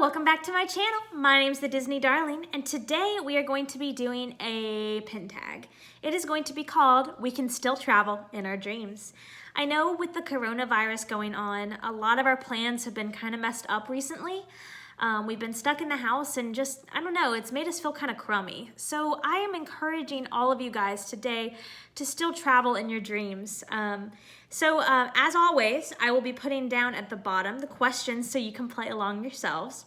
welcome back to my channel. My name's the Disney Darling, and today we are going to be doing a pin tag. It is going to be called We Can Still Travel in Our Dreams. I know with the coronavirus going on, a lot of our plans have been kind of messed up recently. We've been stuck in the house and just, I don't know, it's made us feel kind of crummy. So I am encouraging all of you guys today to still travel in your dreams. As always, I will be putting down at the bottom the questions so you can play along yourselves.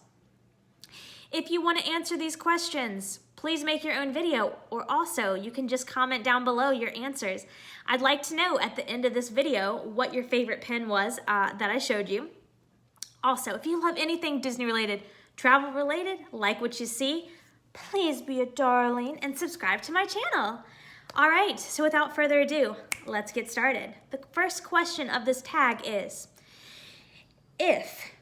If you want to answer these questions, please make your own video, or also you can just comment down below your answers. I'd like to know at the end of this video what your favorite pin was that I showed you. Also, if you love anything Disney related, travel related, like what you see, please be a darling and subscribe to my channel. All right, so without further ado, let's get started. The first question of this tag is, if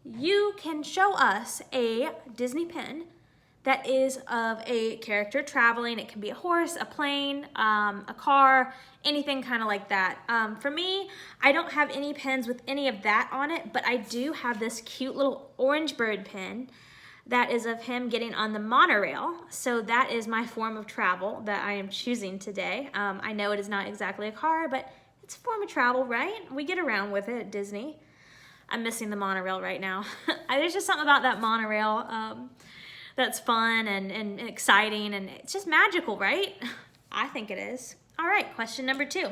you can show us a Disney pin that is of a character traveling, it can be a horse, a plane, a car, anything kind of like that. For me, I don't have any pins with any of that on it, but I do have this cute little orange bird pin that is of him getting on the monorail. So that is my form of travel that I am choosing today. I know it is not exactly a car, but it's a form of travel, right? We get around with it at Disney. I'm missing the monorail right now. There's just something about that monorail that's fun and exciting, and it's just magical, right? I think it is. All right, question number 2.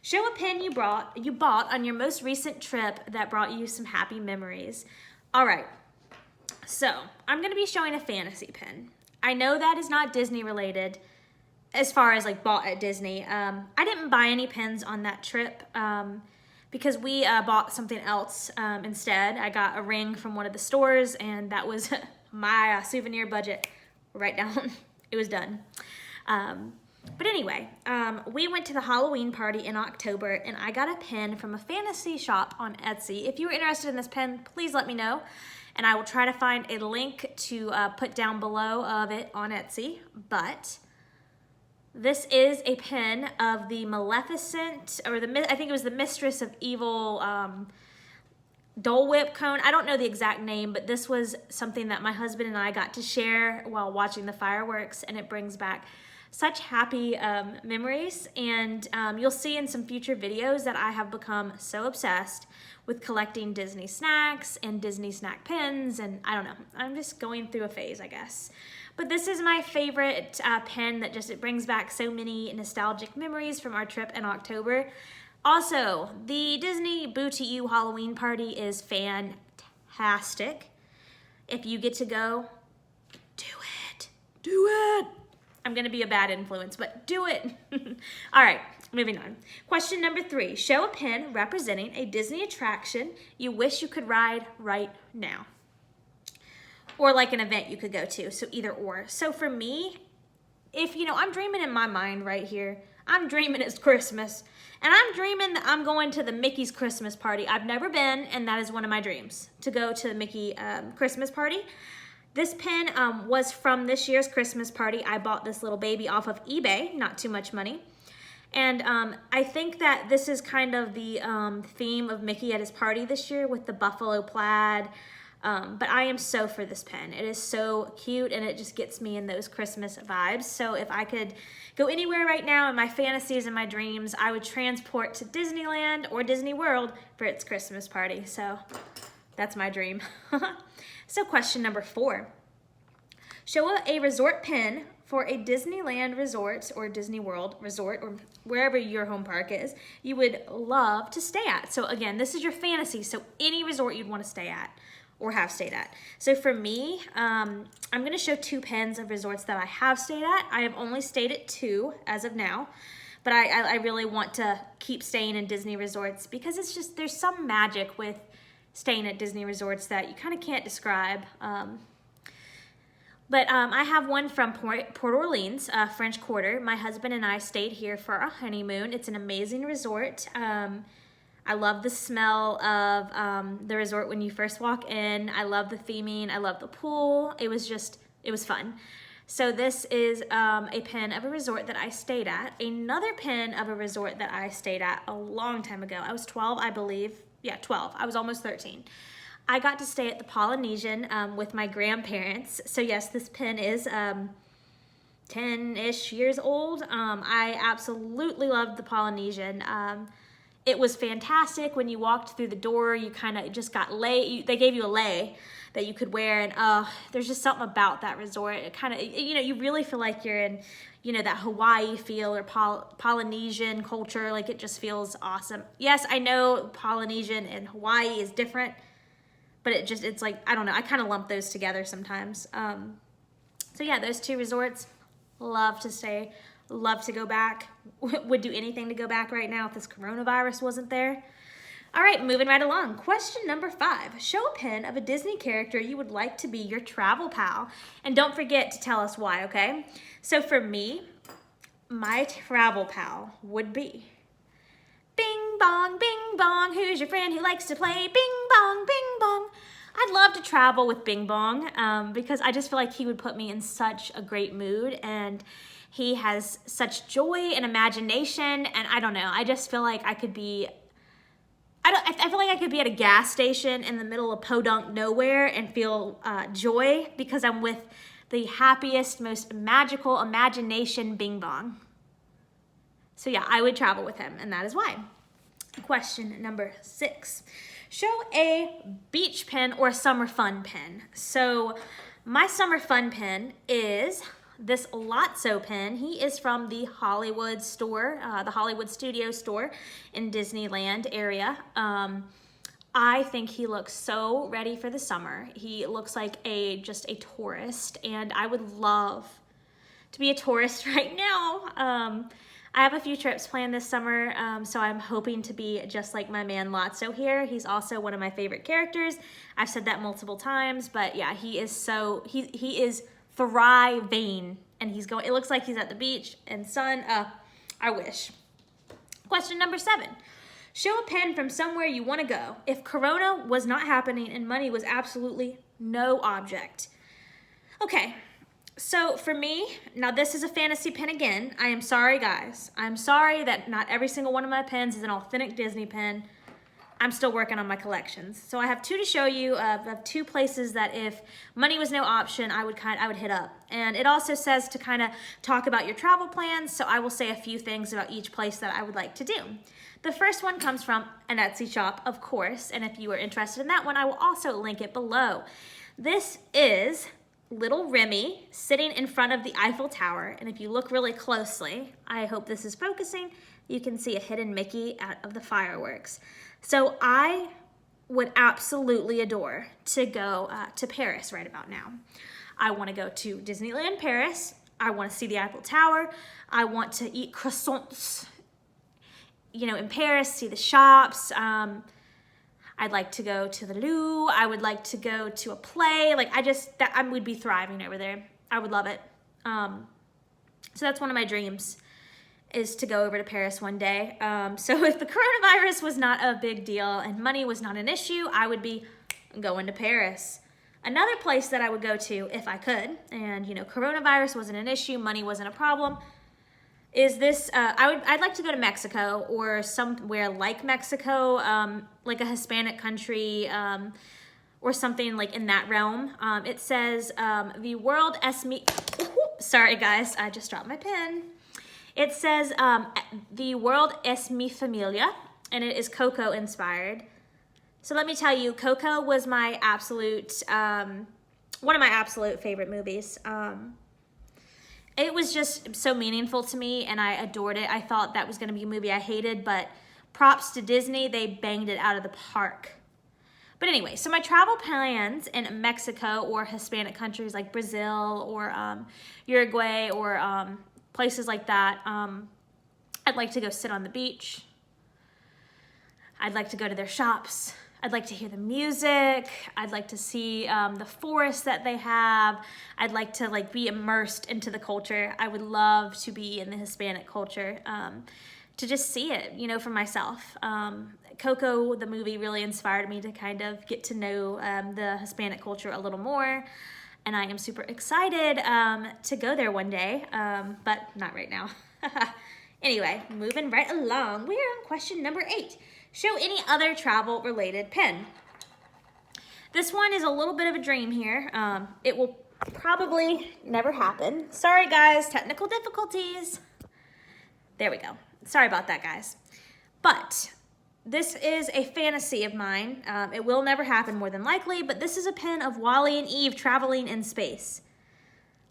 Show a pin you bought on your most recent trip that brought you some happy memories. All right, so I'm gonna be showing a fantasy pin. I know that is not Disney related as far as like bought at Disney. I didn't buy any pins on that trip because we bought something else instead. I got a ring from one of the stores, and that was my souvenir budget right down. It was done. But anyway, we went to the Halloween party in October, and I got a pin from a fantasy shop on Etsy. If you are interested in this pin, please let me know, and I will try to find a link to put down below of it on Etsy. But this is a pin of the Maleficent, or I think it was the Mistress of Evil Dole Whip cone. I don't know the exact name, but this was something that my husband and I got to share while watching the fireworks, and it brings back such happy memories. And you'll see in some future videos that I have become so obsessed with collecting Disney snacks and Disney snack pins, and I don't know, I'm just going through a phase, I guess. But this is my favorite pin that it brings back so many nostalgic memories from our trip in October. Also, the Disney Boo to You Halloween party is fantastic. If you get to go, do it. Do it. I'm gonna be a bad influence, but do it. All right, moving on. Question number 3. Show a pin representing a Disney attraction you wish you could ride right now. Or like an event you could go to, so either or. So for me, if I'm dreaming in my mind right here, I'm dreaming it's Christmas, and I'm dreaming that I'm going to the Mickey's Christmas party. I've never been, and that is one of my dreams, to go to the Mickey Christmas party. This pin was from this year's Christmas party. I bought this little baby off of eBay, not too much money. And I think that this is kind of the theme of Mickey at his party this year with the buffalo plaid. But I am so for this pin. It is so cute, and it just gets me in those Christmas vibes. So if I could go anywhere right now in my fantasies and my dreams, I would transport to Disneyland or Disney World for its Christmas party. So that's my dream. So question number 4. Show a resort pin for a Disneyland resort or Disney World resort, or wherever your home park is, you would love to stay at. So again, this is your fantasy, so any resort you'd want to stay at or have stayed at. So for me, I'm gonna show 2 pins of resorts that I have stayed at. I have only stayed at 2 as of now, but I really want to keep staying in Disney resorts because it's just, there's some magic with staying at Disney resorts that you kind of can't describe. But I have one from Port Orleans, French Quarter. My husband and I stayed here for our honeymoon. It's an amazing resort. I love the smell of the resort when you first walk in. I love the theming. I love the pool. It was fun. So this is a pin of a resort that I stayed at. Another pin of a resort that I stayed at a long time ago. I was 12, I believe. Yeah, 12. I was almost 13. I got to stay at the Polynesian with my grandparents. So yes, this pin is 10-ish years old. I absolutely loved the Polynesian. It was fantastic. When you walked through the door, you kind of just got they gave you a lei that you could wear, and there's just something about that resort. It kind of, you really feel like you're in, that Hawaii feel or Polynesian culture. Like, it just feels awesome. Yes, I know Polynesian and Hawaii is different, but it's like, I don't know, I kind of lump those together sometimes. So yeah, those two resorts, love to stay, love to go back. Would do anything to go back right now if this coronavirus wasn't there. All right, moving right along. Question number 5. Show a pin of a Disney character you would like to be your travel pal. And don't forget to tell us why, okay? So for me, my travel pal would be Bing Bong, who's your friend who likes to play Bing Bong. I'd love to travel with Bing Bong because I just feel like he would put me in such a great mood, and he has such joy and imagination, and I don't know, I just feel like I could be, I feel like I could be at a gas station in the middle of podunk nowhere and feel joy because I'm with the happiest, most magical imagination Bing Bong. So yeah, I would travel with him, and that is why. Question number 6. Show a beach pin or a summer fun pin. So my summer fun pin is this Lotso pin. He is from the Hollywood store, the Hollywood Studio store in Disneyland area. I think he looks so ready for the summer. He looks like just a tourist, and I would love to be a tourist right now. I have a few trips planned this summer, so I'm hoping to be just like my man Lotso here. He's also one of my favorite characters. I've said that multiple times, but yeah, he is he is thriving, and it looks like he's at the beach and sun. I wish. Question number 7. Show a pin from somewhere you want to go if Corona was not happening and money was absolutely no object. Okay. So for me, now this is a fantasy pin again. I am sorry, guys. I'm sorry that not every single one of my pins is an authentic Disney pin. I'm still working on my collections. So I have 2 to show you of 2 places that if money was no option, I would hit up. And it also says to kind of talk about your travel plans. So I will say a few things about each place that I would like to do. The first one comes from an Etsy shop, of course. And if you are interested in that one, I will also link it below. This is Little Remy sitting in front of the Eiffel Tower, and if you look really closely, I hope this is focusing, you can see a hidden Mickey out of the fireworks. So I would absolutely adore to go to Paris right about now. I want to go to Disneyland Paris. I want to see the Eiffel Tower. I want to eat croissants, in Paris, see the shops. I'd like to go to the Louvre. I would like to go to a play. Like, I would be thriving over there. I would love it. So that's one of my dreams, is to go over to Paris one day. So if the coronavirus was not a big deal and money was not an issue, I would be going to Paris. Another place that I would go to if I could, and coronavirus wasn't an issue, money wasn't a problem, is this, I'd like to go to Mexico or somewhere like Mexico, like a Hispanic country, or something like in that realm. It says, the world es mi, sorry guys, I just dropped my pen. It says, the world es mi familia, and it is Coco inspired. So let me tell you, Coco was my absolute, one of my absolute favorite movies. It was just so meaningful to me, and I adored it. I thought that was going to be a movie I hated, but props to Disney, they banged it out of the park. But anyway, so my travel plans in Mexico or Hispanic countries like Brazil or Uruguay or places like that, I'd like to go sit on the beach. I'd like to go to their shops. I'd like to hear the music. I'd like to see the forest that they have. I'd like to be immersed into the culture. I would love to be in the Hispanic culture, to just see it, for myself. Coco, the movie, really inspired me to kind of get to know the Hispanic culture a little more. And I am super excited to go there one day, but not right now. Anyway, moving right along, we're on question number 8. Show any other travel-related pin. This one is a little bit of a dream here. It will probably never happen. Sorry guys, technical difficulties. There we go. Sorry about that, guys. But this is a fantasy of mine. It will never happen more than likely, but this is a pen of Wally and Eve traveling in space.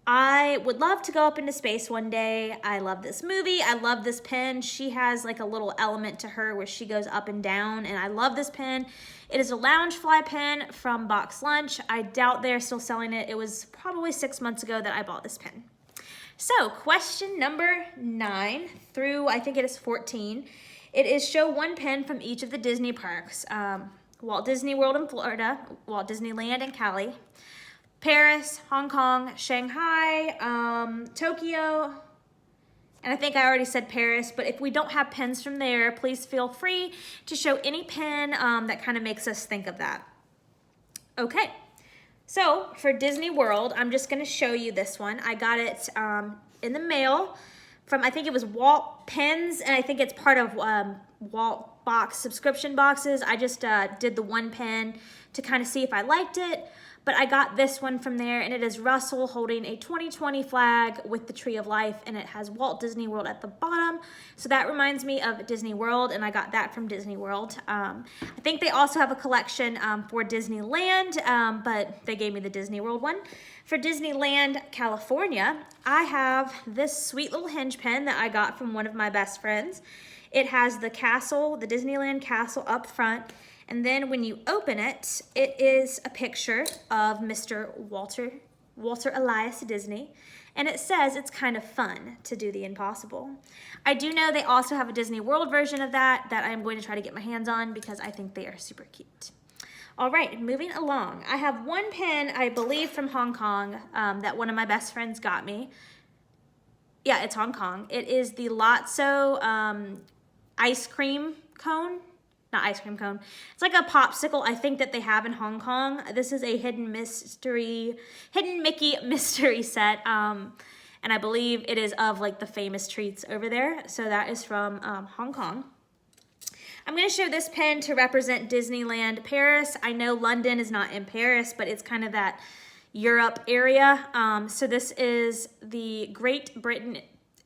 I would love to go up into space one day. I love this movie. I love this pen. She has like a little element to her where she goes up and down, and I love this pen. It is a Loungefly pen from Box Lunch. I doubt they're still selling it. It was probably 6 months ago that I bought this pen. So question number 9 through I think it is 14. It is show one pen from each of the Disney parks. Walt Disney World in Florida, Walt Disneyland in Cali, Paris, Hong Kong, Shanghai, Tokyo, and I think I already said Paris, but if we don't have pens from there, please feel free to show any pen that kind of makes us think of that. Okay, so for Disney World, I'm just gonna show you this one. I got it in the mail from, I think it was Walt Pens, and I think it's part of Walt box subscription boxes. I just did the one pen to kind of see if I liked it. But I got this one from there, and it is Russell holding a 2020 flag with the Tree of Life, and it has Walt Disney World at the bottom. So that reminds me of Disney World, and I got that from Disney World. I think they also have a collection for Disneyland, but they gave me the Disney World one. For Disneyland, California, I have this sweet little hinge pen that I got from one of my best friends. It has the castle, the Disneyland castle up front. And then when you open it, it is a picture of Mr. Walter Elias Disney. And it says it's kind of fun to do the impossible. I do know they also have a Disney World version of that I'm going to try to get my hands on because I think they are super cute. All right, moving along. I have one pen, I believe from Hong Kong, that one of my best friends got me. Yeah, it's Hong Kong. It is the Lotso ice cream cone. Not ice cream cone. It's like a popsicle I think that they have in Hong Kong. This is a Hidden Mickey mystery set. And I believe it is of like the famous treats over there. So that is from Hong Kong. I'm going to show this pen to represent Disneyland Paris. I know London is not in Paris, but it's kind of that Europe area. So this is the Great Britain.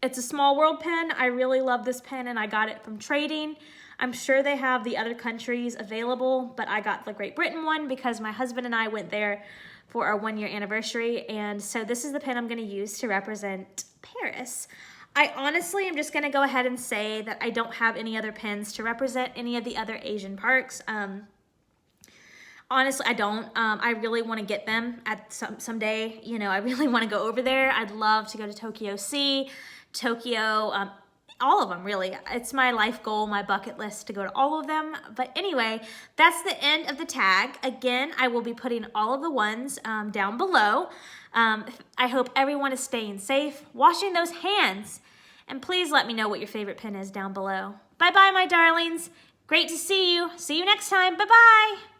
It's a Small World pen. I really love this pen, and I got it from trading. I'm sure they have the other countries available, but I got the Great Britain one because my husband and I went there for our 1-year anniversary, and so this is the pen I'm going to use to represent Paris. I honestly am just going to go ahead and say that I don't have any other pens to represent any of the other Asian parks. Honestly, I don't. I really want to get them at someday. You know, I really want to go over there. I'd love to go to Tokyo Sea, Tokyo, all of them, really. It's my life goal, my bucket list to go to all of them. But anyway, that's the end of the tag. Again, I will be putting all of the ones down below. I hope everyone is staying safe, washing those hands, and please let me know what your favorite pen is down below. Bye-bye, my darlings. Great to see you. See you next time. Bye-bye.